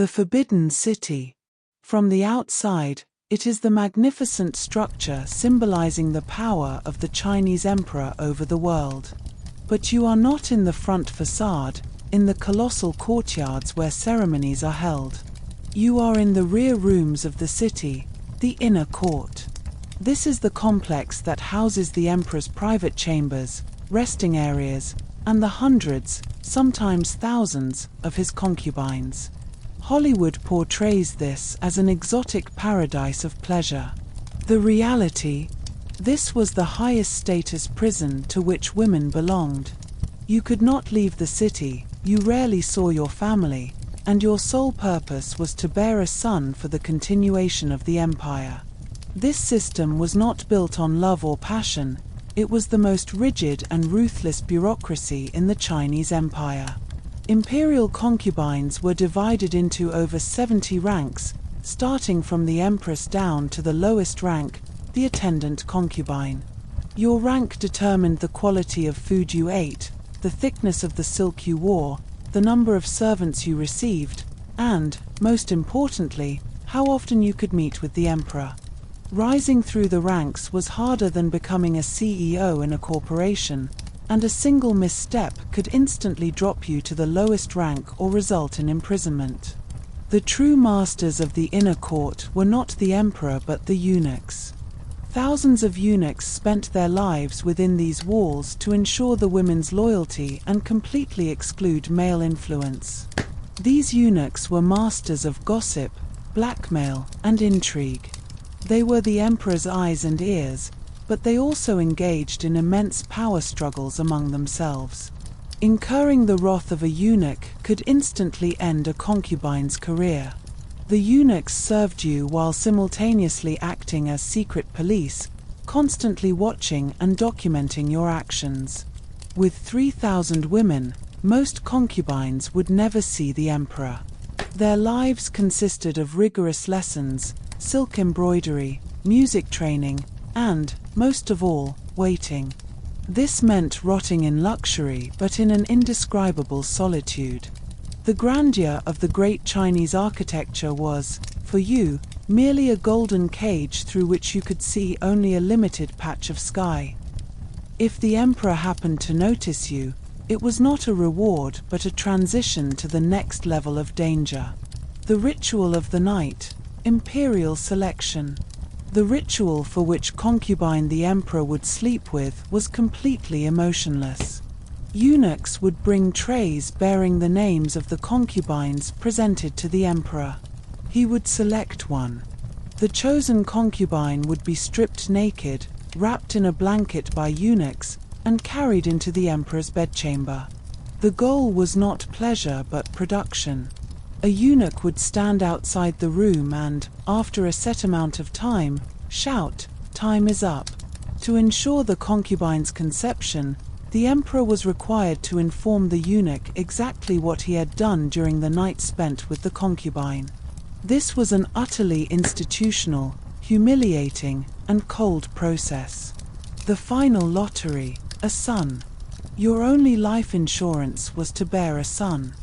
The Forbidden City. From the outside, it is the magnificent structure symbolizing the power of the Chinese emperor over the world. But you are not in the front facade, in the colossal courtyards where ceremonies are held. You are in the rear rooms of the city, the inner court. This is the complex that houses the emperor's private chambers, resting areas, and the hundreds, sometimes thousands, of his concubines. Hollywood portrays this as an exotic paradise of pleasure. The reality: this was the highest status prison to which women belonged. You could not leave the city, you rarely saw your family, and your sole purpose was to bear a son for the continuation of the empire. This system was not built on love or passion, it was the most rigid and ruthless bureaucracy in the Chinese empire. Imperial concubines were divided into over 70 ranks, starting from the empress down to the lowest rank, the attendant concubine. Your rank determined the quality of food you ate, the thickness of the silk you wore, the number of servants you received, and, most importantly, how often you could meet with the emperor. Rising through the ranks was harder than becoming a CEO in a corporation, and a single misstep could instantly drop you to the lowest rank or result in imprisonment. The true masters of the inner court were not the emperor but the eunuchs. Thousands of eunuchs spent their lives within these walls to ensure the women's loyalty and completely exclude male influence. These eunuchs were masters of gossip, blackmail, and intrigue. They were the emperor's eyes and ears, but they also engaged in immense power struggles among themselves. Incurring the wrath of a eunuch could instantly end a concubine's career. The eunuchs served you while simultaneously acting as secret police, constantly watching and documenting your actions. With 3,000 women, most concubines would never see the emperor. Their lives consisted of rigorous lessons, silk embroidery, music training, and, most of all, waiting. This meant rotting in luxury but in an indescribable solitude. The grandeur of the great Chinese architecture was, for you, merely a golden cage through which you could see only a limited patch of sky. If the emperor happened to notice you, it was not a reward but a transition to the next level of danger. The ritual of the night, imperial selection. The ritual for which concubine the emperor would sleep with was completely emotionless. Eunuchs would bring trays bearing the names of the concubines presented to the emperor. He would select one. The chosen concubine would be stripped naked, wrapped in a blanket by eunuchs, and carried into the emperor's bedchamber. The goal was not pleasure but production. A eunuch would stand outside the room and, after a set amount of time, shout, "Time is up." To ensure the concubine's conception, the emperor was required to inform the eunuch exactly what he had done during the night spent with the concubine. This was an utterly institutional, humiliating, and cold process. The final lottery: a son. Your only life insurance was to bear a son.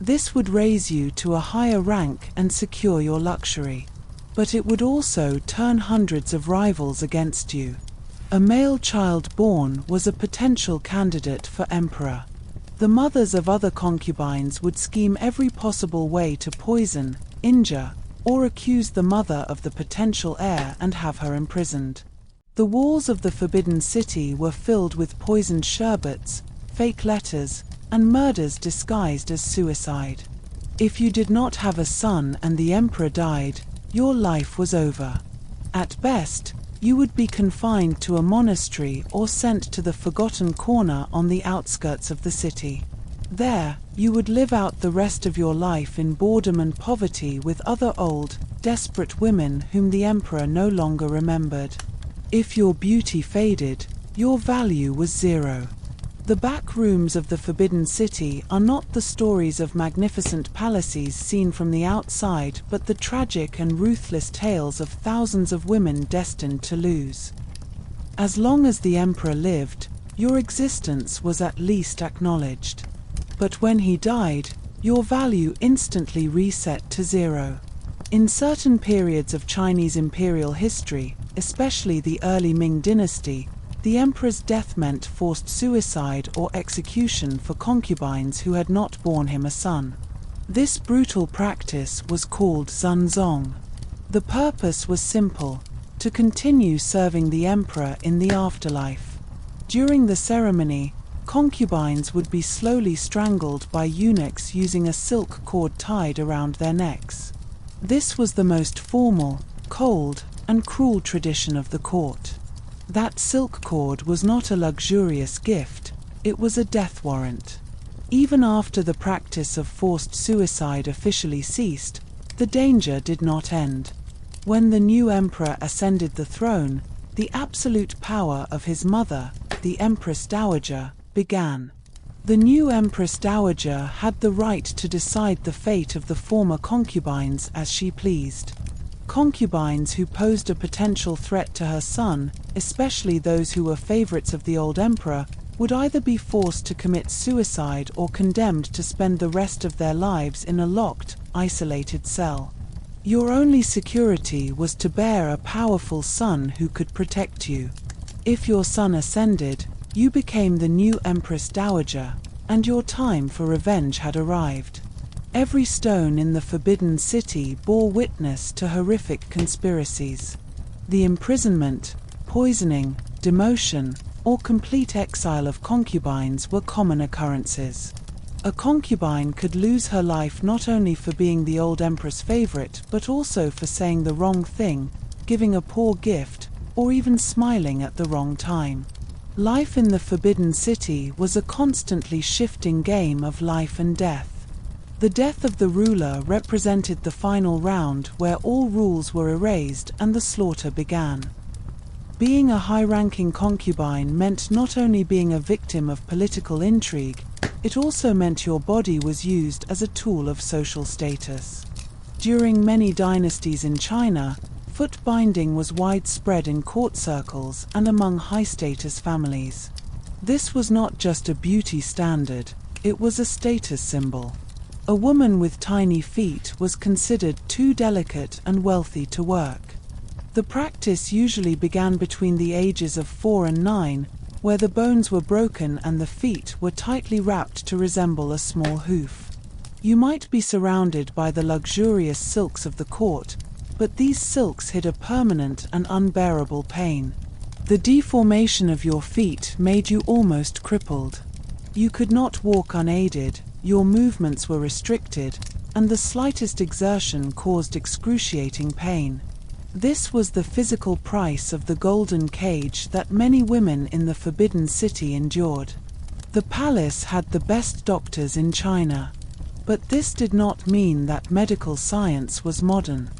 This would raise you to a higher rank and secure your luxury. But it would also turn hundreds of rivals against you. A male child born was a potential candidate for emperor. The mothers of other concubines would scheme every possible way to poison, injure, or accuse the mother of the potential heir and have her imprisoned. The walls of the Forbidden City were filled with poisoned sherbets, fake letters, and murders disguised as suicide. If you did not have a son and the emperor died, your life was over. At best, you would be confined to a monastery or sent to the forgotten corner on the outskirts of the city. There, you would live out the rest of your life in boredom and poverty with other old, desperate women whom the emperor no longer remembered. If your beauty faded, your value was zero. The back rooms of the Forbidden City are not the stories of magnificent palaces seen from the outside but the tragic and ruthless tales of thousands of women destined to lose. As long as the emperor lived, your existence was at least acknowledged. But when he died, your value instantly reset to zero. In certain periods of Chinese imperial history, especially the early Ming dynasty, the emperor's death meant forced suicide or execution for concubines who had not borne him a son. This brutal practice was called zunzong. The purpose was simple: to continue serving the emperor in the afterlife. During the ceremony, concubines would be slowly strangled by eunuchs using a silk cord tied around their necks. This was the most formal, cold, and cruel tradition of the court. That silk cord was not a luxurious gift, it was a death warrant. Even after the practice of forced suicide officially ceased, the danger did not end. When the new emperor ascended the throne, the absolute power of his mother, the Empress Dowager, began. The new Empress Dowager had the right to decide the fate of the former concubines as she pleased. Concubines who posed a potential threat to her son, especially those who were favorites of the old emperor, would either be forced to commit suicide or condemned to spend the rest of their lives in a locked, isolated cell. Your only security was to bear a powerful son who could protect you. If your son ascended, you became the new Empress Dowager, and your time for revenge had arrived. Every stone in the Forbidden City bore witness to horrific conspiracies. The imprisonment, poisoning, demotion, or complete exile of concubines were common occurrences. A concubine could lose her life not only for being the old emperor's favorite, but also for saying the wrong thing, giving a poor gift, or even smiling at the wrong time. Life in the Forbidden City was a constantly shifting game of life and death. The death of the ruler represented the final round where all rules were erased and the slaughter began. Being a high-ranking concubine meant not only being a victim of political intrigue, it also meant your body was used as a tool of social status. During many dynasties in China, foot binding was widespread in court circles and among high-status families. This was not just a beauty standard, it was a status symbol. A woman with tiny feet was considered too delicate and wealthy to work. The practice usually began between the ages of 4 and 9, where the bones were broken and the feet were tightly wrapped to resemble a small hoof. You might be surrounded by the luxurious silks of the court, but these silks hid a permanent and unbearable pain. The deformation of your feet made you almost crippled. You could not walk unaided, your movements were restricted, and the slightest exertion caused excruciating pain. This was the physical price of the golden cage that many women in the Forbidden City endured. The palace had the best doctors in China. But this did not mean that medical science was modern.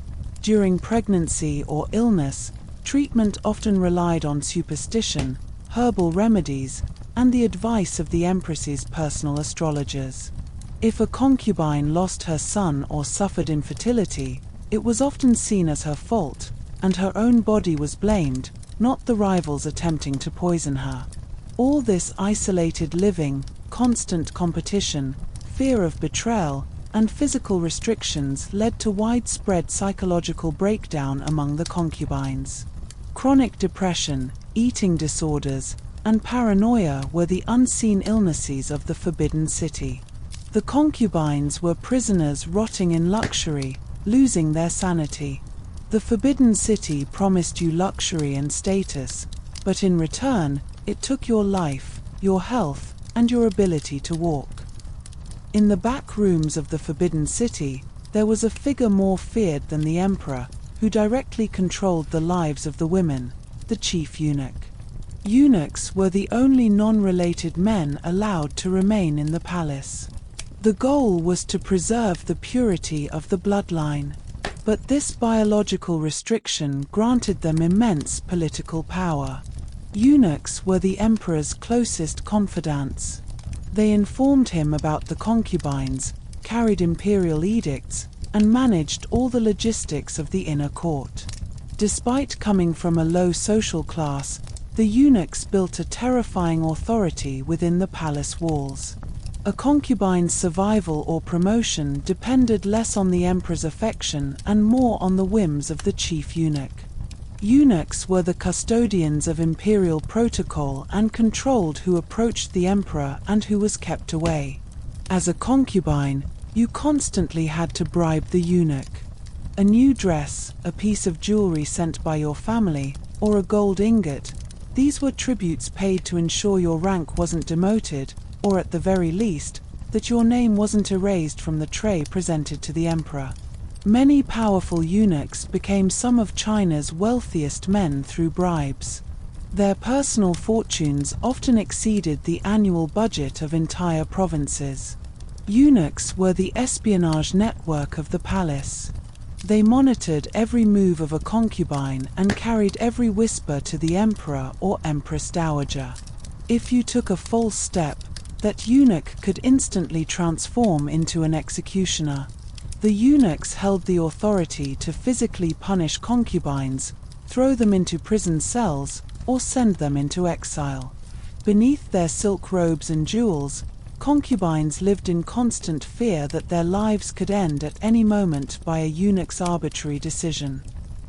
During pregnancy or illness, treatment often relied on superstition, herbal remedies, and the advice of the empress's personal astrologers. If a concubine lost her son or suffered infertility, it was often seen as her fault, and her own body was blamed, not the rivals attempting to poison her. All this isolated living, constant competition, fear of betrayal, and physical restrictions led to widespread psychological breakdown among the concubines. Chronic depression, eating disorders, and paranoia were the unseen illnesses of the Forbidden City. The concubines were prisoners rotting in luxury, losing their sanity. The Forbidden City promised you luxury and status, but in return, it took your life, your health, and your ability to walk. In the back rooms of the Forbidden City, there was a figure more feared than the emperor, who directly controlled the lives of the women, the chief eunuch. Eunuchs were the only non-related men allowed to remain in the palace. The goal was to preserve the purity of the bloodline, but this biological restriction granted them immense political power. Eunuchs were the emperor's closest confidants. They informed him about the concubines, carried imperial edicts, and managed all the logistics of the inner court. Despite coming from a low social class, the eunuchs built a terrifying authority within the palace walls. A concubine's survival or promotion depended less on the emperor's affection and more on the whims of the chief eunuch. Eunuchs were the custodians of imperial protocol and controlled who approached the emperor and who was kept away. As a concubine, you constantly had to bribe the eunuch. A new dress, a piece of jewelry sent by your family, or a gold ingot, these were tributes paid to ensure your rank wasn't demoted, or at the very least, that your name wasn't erased from the tray presented to the emperor. Many powerful eunuchs became some of China's wealthiest men through bribes. Their personal fortunes often exceeded the annual budget of entire provinces. Eunuchs were the espionage network of the palace. They monitored every move of a concubine and carried every whisper to the emperor or empress dowager. If you took a false step, that eunuch could instantly transform into an executioner. The eunuchs held the authority to physically punish concubines, throw them into prison cells, or send them into exile. Beneath their silk robes and jewels, concubines lived in constant fear that their lives could end at any moment by a eunuch's arbitrary decision.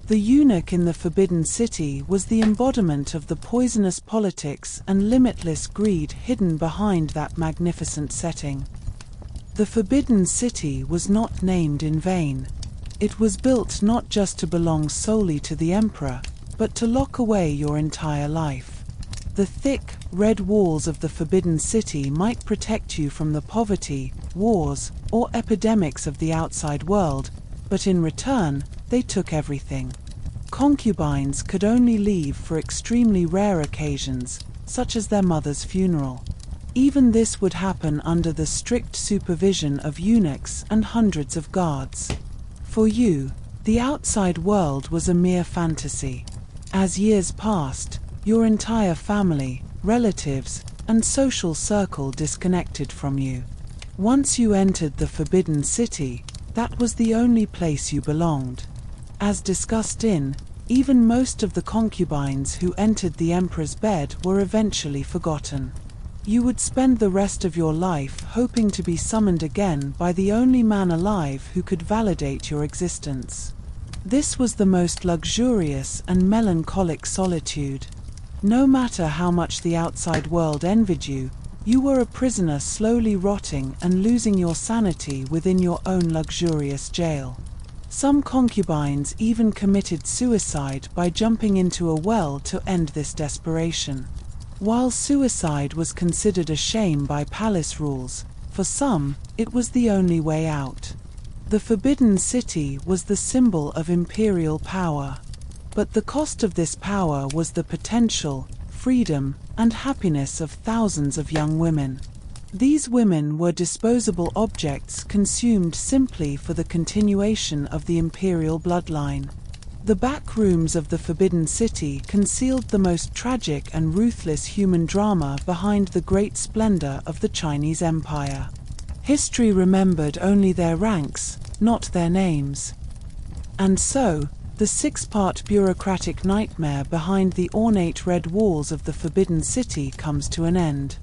The eunuch in the Forbidden City was the embodiment of the poisonous politics and limitless greed hidden behind that magnificent setting. The Forbidden City was not named in vain. It was built not just to belong solely to the emperor, but to lock away your entire life. The thick, red walls of the Forbidden City might protect you from the poverty, wars, or epidemics of the outside world, but in return, they took everything. Concubines could only leave for extremely rare occasions, such as their mother's funeral. Even this would happen under the strict supervision of eunuchs and hundreds of guards. For you, the outside world was a mere fantasy. As years passed, your entire family, relatives, and social circle disconnected from you. Once you entered the Forbidden City, that was the only place you belonged. As discussed even most of the concubines who entered the emperor's bed were eventually forgotten. You would spend the rest of your life hoping to be summoned again by the only man alive who could validate your existence. This was the most luxurious and melancholic solitude. No matter how much the outside world envied you, you were a prisoner slowly rotting and losing your sanity within your own luxurious jail. Some concubines even committed suicide by jumping into a well to end this desperation. While suicide was considered a shame by palace rules, for some, it was the only way out. The Forbidden City was the symbol of imperial power. But the cost of this power was the potential, freedom, and happiness of thousands of young women. These women were disposable objects consumed simply for the continuation of the imperial bloodline. The back rooms of the Forbidden City concealed the most tragic and ruthless human drama behind the great splendor of the Chinese Empire. History remembered only their ranks, not their names. And so, the six-part bureaucratic nightmare behind the ornate red walls of the Forbidden City comes to an end.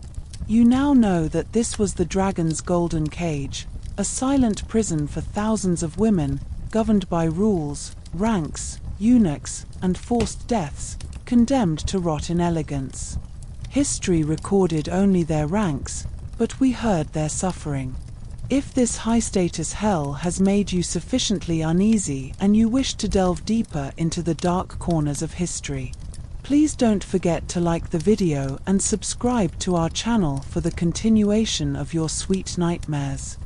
You now know that this was the dragon's golden cage, a silent prison for thousands of women, governed by rules, ranks, eunuchs, and forced deaths, condemned to rot in elegance. History recorded only their ranks, but we heard their suffering. If this high-status hell has made you sufficiently uneasy and you wish to delve deeper into the dark corners of history, please don't forget to like the video and subscribe to our channel for the continuation of your sweet nightmares.